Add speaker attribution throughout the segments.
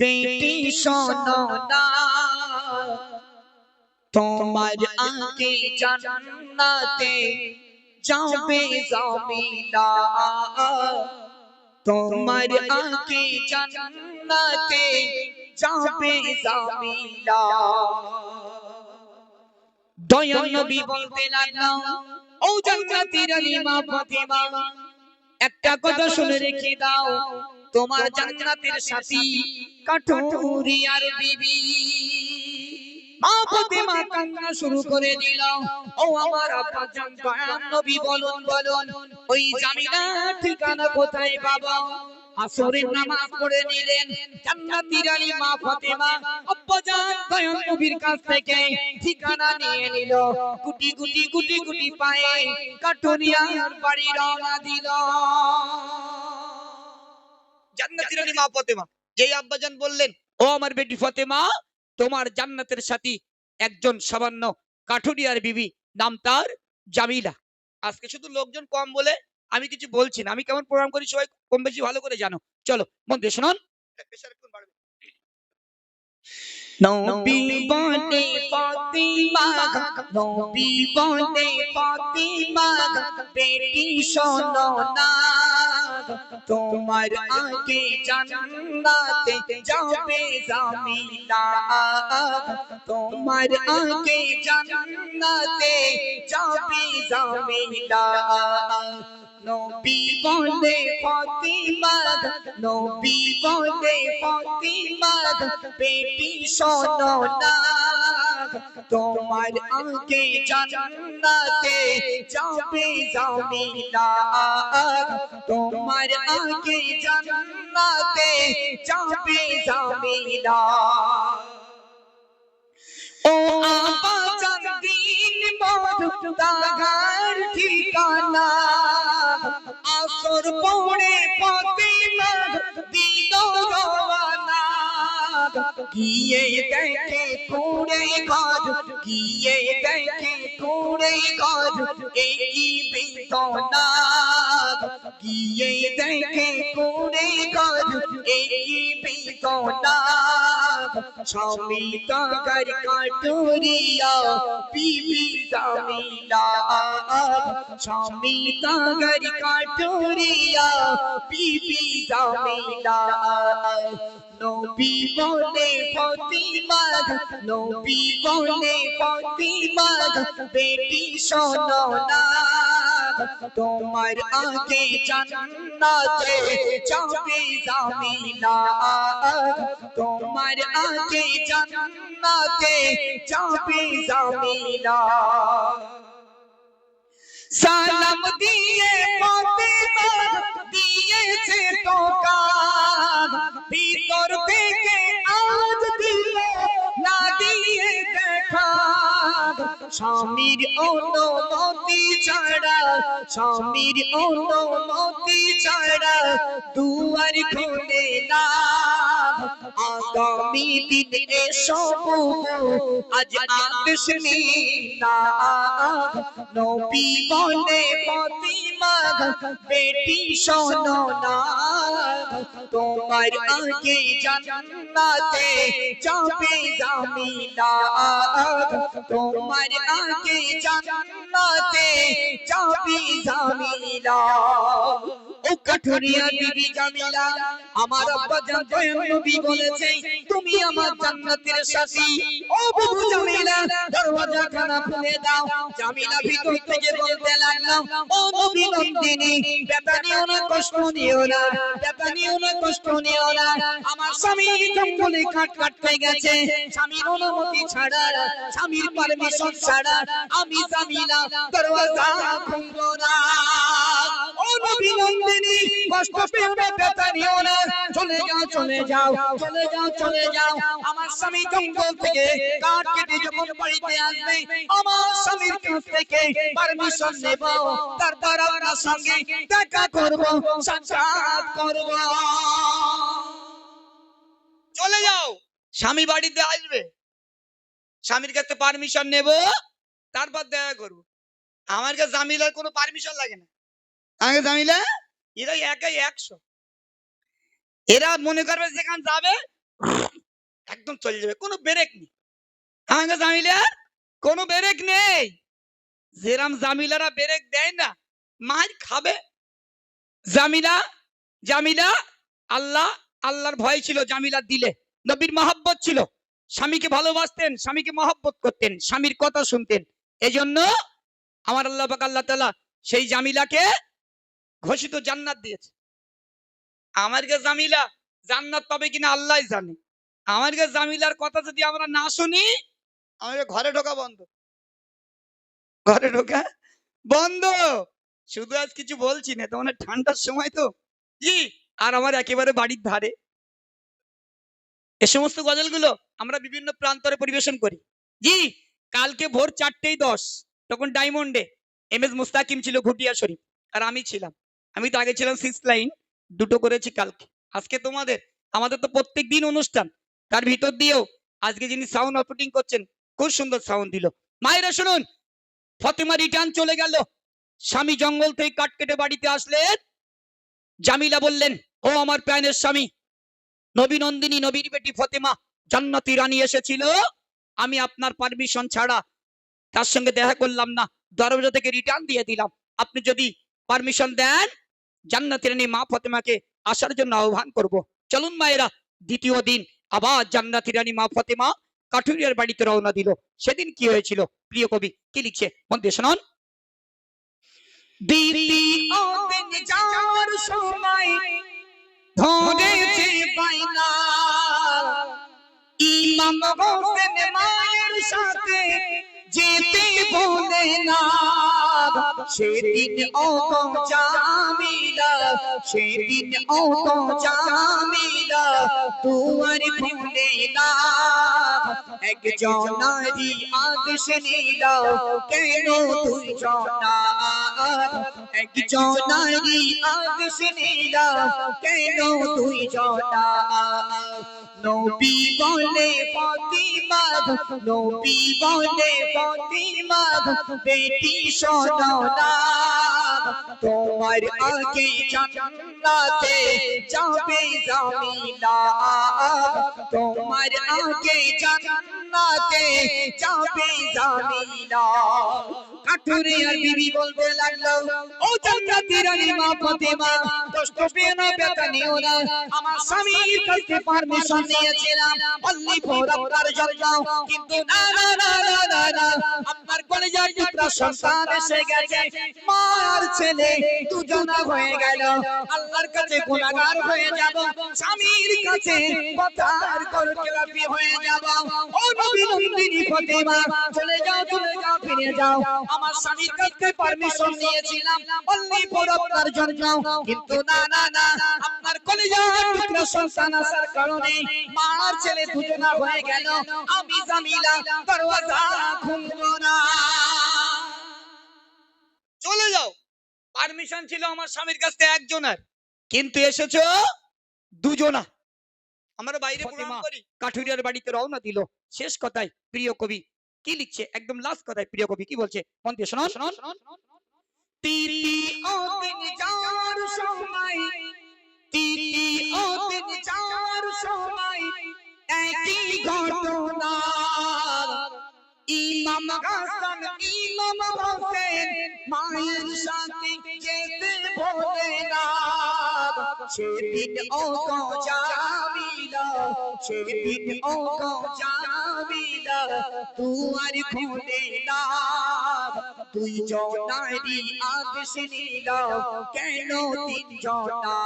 Speaker 1: বেটি শোনো না, তোমার আগে জান্নাতে যাবে জামিলা, তোমার আগে জান্নাতে যাবে জামিলা। দয়াল নবী বলতে লাগলো, ও জান্নাতের রানী মা ফাতেমা, একটা কথা শুনে রেখে দাও, তোমার জান্নাতের সাথী কাঠুরিয়ার বিবি। মা ফাতেমা কান্না শুরু করে দিল। ও আমার আব্বা জান দয়াল নবী বলুন বলুন, ওই জামিলা ঠিকানা কোথায় বাবা? আসরের নামাজ পড়ে নিলেন জান্নাতি রানী মা ফাতেমা আব্বা জান দয়াল নবীর কাছ থেকে ঠিকানা নিয়ে নিল। গুটি গুটি গুটি গুটি পায়ে কাঠুরিয়ার বাড়ি রওনা দিল। জান্নাতি রানী মা ফাতেমা যেই আব্বা জান বললেন, ও আমার বেটি ফাতেমা, তোমার জান্নাতের সাথী একজন সামান্য কাঠুরিয়ার বিবি, নাম তার জামিলা। আজকে শুধু লোকজন কম বলে আমি কিছু বলছি না, আমি কেমন প্রোগ্রাম করি সবাই কম বেশি ভালো করে জানো। চলো মন দিয়ে শুনুন। নবী বলে ফাতিমা, নবী বলে ফাতিমা, বেটি শোনো না, তোমার আগে জান্নাতে যাবে জামিলা, তোমার আগে জান্নাতে যাবে জামিলা। নবী বলে ফাতিমা, নবী বলে ফাতিমা, বেটি শোনো না, তোমার আগে জান্নাতে যাবে জামিলা, তোমার আগে জান্নাতে যাবে জামিলা। ও আপা জান দিন মরদাগার ঠিকানা, আসর পড়ে ফাতিমা দিল রওয়ানা, গিয়ে দেখে পুরে ঘর, গিয়ে দেখে পুরে ঘর, এই বেদনা, গিয়ে দেখে পুরে ঘর, এই বেদনা। স্বামী তাগার কাঠুরিয়া বিবি জামিলা, স্বামী তাগার কাঠুরিয়া বিবি জামিলা। নবী বলে ফাতিমা, নবী বলে ফাতিমা, বেটি শোনো না, তোমার আগে জান্নাতে যাবে জামিলা, তোমার আগে জান্নাতে যাবে জামিলা। সালাম দিয়ে ফাতিমা দিয়েছে টোকা, ভিতর থেকে আওয়াজ দিল না দিয়ে দেখা, স্বামীর অনুমতি ছাড়া, স্বামীর অনুমতি ছাড়া দুয়ার খুলে না, আগামী দিন এসব আজ আদেশ না। নবী বলে ফাতিমা, বেটি শোনো না, তোমার আগে জান্নাতে যাবে জামিলা, তোমার আগে জান্নাতে যাবে জামিলা। ও কাঠুরিয়া বিবি জামিলা, আমার আব্বা জান দয়াল নবী বলেছে তুমি আমার জান্নাতের সাথী। ও বাবু জামিলা, দরওয়াজা খানা খুলে দাও। জামিলা ভিতর থেকে বলতে লাগলো, ও নবী নন্দিনী, ব্যথা নিও না, কষ্ট নিও না, ব্যথা নিও না, কষ্ট নিও না, আমার স্বামী জঙ্গলে কাঠ কাটতে গেছে, স্বামীর অনুমতি ছাড়া, স্বামীর পারমিশন ছাড়া আমি জামিলা দরওয়াজা খুলবো না। ও নবী নন্দিনী, কষ্ট পেও না, ব্যথা নিও না, চলে যাও চলে যাও চলে যাও চলে যাও। আমার স্বামী জঙ্গল থেকে কাঠ কেটে যখন বাড়িতে আসবে, আমার স্বামীর কাছ থেকে পারমিশন নেব, তারপর আপনার সঙ্গে দেখা করব, সাক্ষাৎ করব। চলে যাও, স্বামী বাড়িতে আসবে, স্বামীর কাছে পারমিশন নেব, তারপর দেখা করব। আমার কাছে জামিলার কোনো পারমিশন লাগে না। আগে জামিলা এরা একাই 100, এরা মনে করবে যেখানে যাবে
Speaker 2: একদম চলে যাবে, কোনো ব্রেক নেই। হ্যাঁ গো জামিলা, কোনো ব্রেক নেই। যেরাম জামিলারা ব্রেক দেয় না, মার খাবে। জামিলা, জামিলা, আল্লাহ, আল্লাহর ভয় ছিল জামিলার দিলে, নবীর মহব্বত ছিল, স্বামীকে ভালোবাসতেন, স্বামীকে মহব্বত করতেন, স্বামীর কথা শুনতেন। এজন্য আমার আল্লাহ পাক আল্লাহ তাআলা সেই জামিলাকে ঘোষিত জান্নাত দিয়েছে। আমার কাছে জামিলা জান্নাত পাবে কিনা আল্লাহই জানে। আমার কাছে জামিলার কথা যদি আমরা না শুনি, আমাকে ঘরে ঢোকা বন্ধ, ঘরে ঢোকা বন্ধ। শুধু আজ কিছু বলছি না, তোমার ঠান্ডার সময় তো, জি। আর আমার একেবারে বাড়ির ধারে এ সমস্ত গজলগুলো আমরা বিভিন্ন প্রান্তরে পরিবেশন করি। জি, কালকে ভোর 4:10 তখন ডায়মন্ডে এমএস মুস্তাকিম ছিল ঘুটিয়া শরীফ, আর আমি ছিলাম। আমি তো আগে ছিলাম 6 লাইন, দুটো করেছি কালকে। আজকে তোমাদের, আমাদের তো প্রত্যেক দিন অনুষ্ঠান, তার ভিতর দিয়েও আজকে যিনি সাউন্ড অপারেটিং করছেন খুব সুন্দর সাউন্ড দিল। মায়েরা শুনুন, ফতেমা রিটার্ন চলে গেল, স্বামী জঙ্গল থেকে কাট কেটে বাড়িতে আসলেন। জামিলা বললেন, ও আমার প্রাণের স্বামী, নবী নন্দিনী, নবীর বেটি ফতেমা জান্নাতি রানী এসেছিল, আমি আপনার পারমিশন ছাড়া তার সঙ্গে দেখা করলাম না, দরজা থেকে রিটার্ন দিয়ে দিলাম। আপনি যদি পারমিশন দেন, জান্নাতি রানী মা ফতেমাকে আসার জন্য আহ্বান করব। চলুন মায়েরা, দ্বিতীয় দিন আবার জান্নাতি রানী মা ফতেমা কাঠুরিয়ার বাড়িতে রওনা দিল। সেদিন কি হয়েছিল প্রিয় কবি কি লিখছে মন দিয়ে শুনুন। দ্বিতীয় দিন যাওয়ার সময় ধরেছে বাইনা, ইমাম হোসেন মায়ের সাথে যেতে বলে না। সেদিন ও তো জামিলা, সেদিন ও তো জামিলা দুয়ার খুলে না। একজনারই আদেশ নিল, কেন দুইজনা? একজনারই আদেশ নিল, কেন দুইজনা? নবী বলে ফাতিমা, নবী বলে ফাতিমা, বেটি শোনো না, তোমার আগে জান্নাতে যাবে জামিলা, তোমার আগে জান্নাতে যাবে জামিলা। কাঠুরিয়ার বিবি বলতে লাগলো, ও জান্নাতি রানী মা ফাতেমা, কষ্ট পেও না, ব্যথা নিও না, আমার স্বামীর কাছে পারমিশন নিয়েছিলাম অনলি ফর আপনার জন্য, কিন্তু না না না না না না, আপনার কলেজার টুকরা সন্তান এসে গেছে, মা আর ছেলে দুজনা হয়ে গেল, আল্লাহর কাছে গুনাহগার হয়ে যাব, স্বামীর কাছে কথার করকেলাপি হয়ে যাব। ও নবী নন্দিনী ফাতেমা, চলে যাও, চলে যাও, ফিরে যাও, আমার স্বামীর কাছে পারমিশন নিয়েছিলাম অনলি ফর আপনার জন্য, কিন্তু না না না, আপনার কলিজার টুকরা সন্তান আসার কারণে মা আর ছেলে দুজনা হয়ে গেল, আমি জামিলা দরওয়াজা খুলব না। চলে যাও, পারমিশন ছিল আমার স্বামীর কাছে একজনের, কিন্তু এসেছো দুজনা। আমরা বাইরে প্রণাম করি, কাঠুরিয়ার বাড়িতে রওনা দিল। শেষ কথায় প্রিয় কবি কি লিখছে, একদম লাস্ট কথায় প্রিয় কবি কি বলছে মন দিয়ে শুনুন। তৃতীয় দিন যাওয়ার সময়, তৃতীয় দিন যাওয়ার সময় একই ঘটনা, ইমাম হাসান ইমাম হোসেন মায়ের সাথে যেতে বলে না। সেদিন ও গো জামিলা, সেদিন ও গো জামিলা দুয়ার খুলে না। দুইজনারই আদেশ নিল, কেন তিনজনা?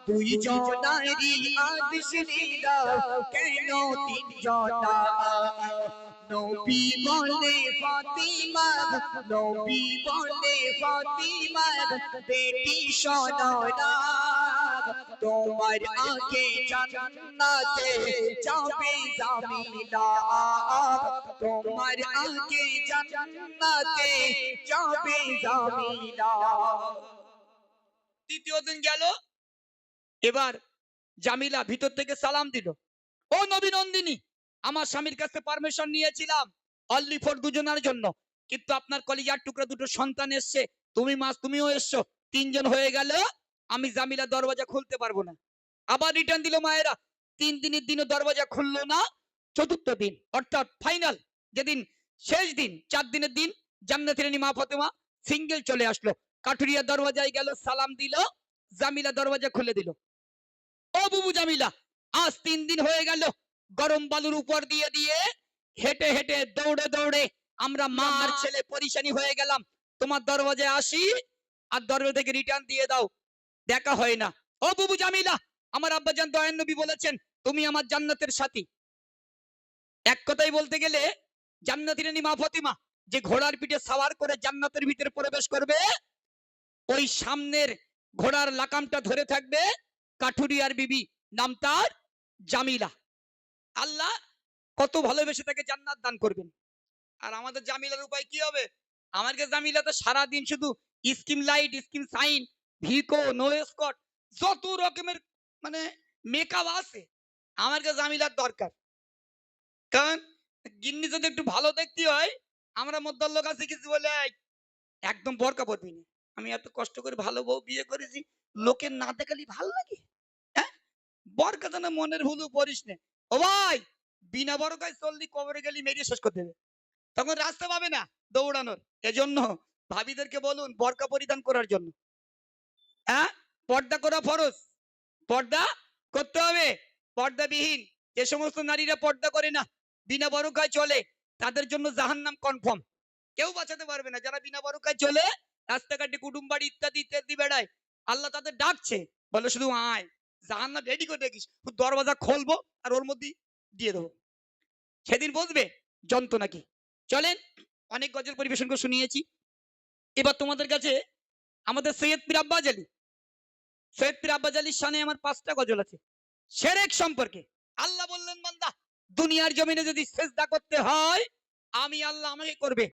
Speaker 2: দুইজনারই আদেশ নিল, কেন তিনজনা? নবী বলে ফাতিমা, নবী বলে ফাতিমা, বেটি শোনো না, তোমার আগে জান্নাতে যাবে জামিলা, তোমার আগে জান্নাতে যাবে জামিলা। তৃতীয় দিন গেল, এবার জামিলা ভিতর থেকে সালাম দিল, ও নবী নন্দিনী, আমার স্বামীর কাছে পারমিশন নিয়েছিলাম অনলি ফর দুজনের জন্য, কিন্তু আপনার কলিজার টুকরা দুটো সন্তান এসছে, তুমিও এসছো, তিনজন হয়ে গেল, আমি জামিলা দরওয়াজা খুলতে পারবো না। আবার রিটার্ন দিল মায়েরা, 3 দিনের দিনও দরজা খুললো না। চতুর্থ দিন অর্থাৎ ফাইনাল যেদিন শেষ দিন 4 দিনের দিন জান্নাতের রানী মা ফাতেমা সিঙ্গেল চলে আসলো। কাঠুরিয়া দরওয়াজায় গেল, সালাম দিল, জামিলা দরওয়াজা খুলে দিল। ও বুবু জামিলা, আজ 3 দিন হয়ে গেল গরম বালুর উপর দিয়ে দিয়ে হেঁটে হেঁটে দৌড়ে দৌড়ে আমরা মা আর ছেলে পরিশানি হয়ে গেলাম। তোমার দরওয়াজায় আসি আর দরজা থেকে রিটার্ন দিয়ে দাও, দেখা হয় না। ও বুবু জামিলা, আমার আব্বাজান দয়ান নবী বলেছেন তুমি আমার জান্নাতের সাথী। এক কথাই বলতে গেলে জান্নাতের রানী মা ফাতেমা যে ঘোড়ার পিঠে সাওয়ার করে জান্নাতের ভিতরে প্রবেশ করবে, ওই সামনের ঘোড়ার লাকামটা ধরে থাকবে কাঠুরিয়ার বিবি, নাম তার জামিলা। আল্লাহ কত ভালোবেসে তাকে জান্নাত দান করবেন। আর আমাদের জামিলার উপায় কি হবে? আমার কাছে জামিলা তো সারাদিন শুধু skin light, skin shine, Vicco, no scars, যত রকমের মানে মেকআপ আছে আমার কাছে জামিলার দরকার। কারণ গিন্নি যদি একটু ভালো দেখতে হয়, আমরা মধ্যর লোক আছে কিছু বলে "এই, একদম বরকা পরবি না, আমি এত কষ্ট করে ভালো বউ বিয়ে করেছি, লোকের না দেখালি ভালো লাগে, হ্যাঁ বরকা যেন মনের ভুলু পড়িস না। ও ভাই, বিনা বরকায় চললি কবরে গেলি মেরিয়ে শেষ করে দেবে, তখন রাস্তা পাবে না দৌড়ানোর। এজন্য ভাবিদেরকে বলুন বরকা পরিধান করার জন্য। হ্যাঁ, পর্দা করা ফরজ, পর্দা করতে হবে। পর্দাবিহীন যে সমস্ত নারীরা পর্দা করে না, বিনা বরকায় চলে, তাদের জন্য জাহান্নাম কনফার্ম, কেউ বাঁচাতে পারবে না। যারা বিনা বরকায় চলে রাস্তাঘাটে কুটুম বাড়ি ইত্যাদি ইত্যাদি বেড়ায়, আল্লাহ তাদের ডাকছে, বলে শুধু আয়, জাহান্নাম রেডি করে দেখিস, দরওয়াজা খুলবো আর ওর মধ্যে দিয়ে দেবো, সেদিন বুঝবে যন্ত্রণা কি। চলেন, অনেক গজল পরিবেশন করে শুনিয়েছি, এবার তোমাদের কাছে আমাদের সৈয়দ পীর আব্বাস আলী, সৈয়দ পীর আব্বাস আলীর শানে আমার 5টা গজল আছে শিরক সম্পর্কে। আল্লাহ বললেন বান্দা দুনিয়ার জমিনে যদি সিজদা করতে হয় আমি আল্লাহ আমাকে করবে,